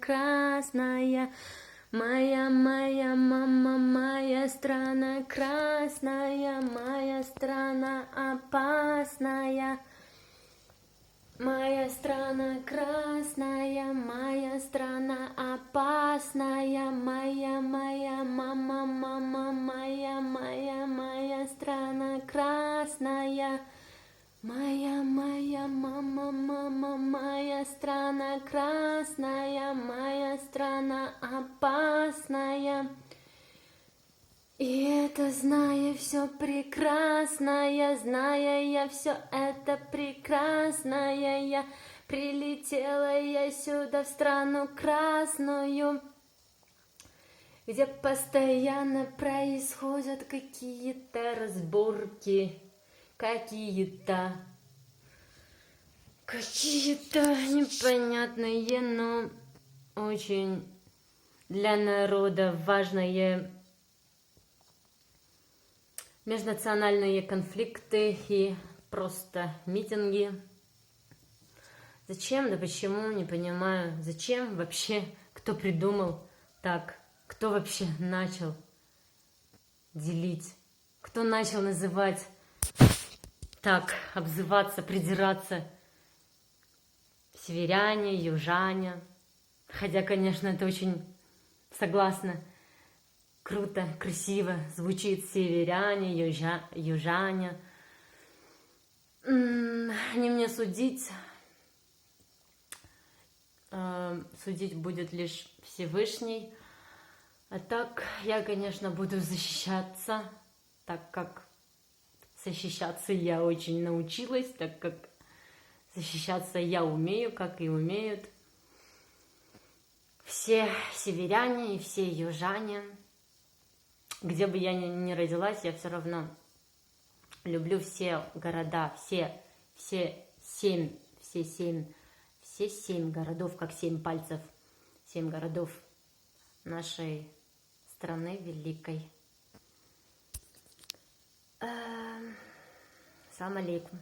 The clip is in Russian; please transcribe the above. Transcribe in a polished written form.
красная. Моя мама, моя страна красная, моя страна опасная. Моя страна красная, моя страна опасная. Моя мама, моя страна красная. Моя мама, моя страна красная, моя страна опасная. И это, зная все прекрасное, зная я все это прекрасное, я прилетела я сюда в страну красную, где постоянно происходят какие-то разборки, какие-то непонятные, но очень для народа важные межнациональные конфликты и просто митинги. Зачем, да почему, не понимаю. Зачем вообще, кто придумал так? Кто вообще начал делить? Кто начал называть так, обзываться, придираться? Северяне, южане. Хотя, конечно, это очень, согласна, круто, красиво звучит северяне, южане. Не мне судить. Судить будет лишь Всевышний. А так я, конечно, буду защищаться, так как защищаться я очень научилась, так как защищаться я умею, как и умеют все северяне и все южане. Где бы я ни родилась, я все равно люблю все города, все семь городов, как 7 пальцев, 7 городов нашей страны великой. Салам алейкум.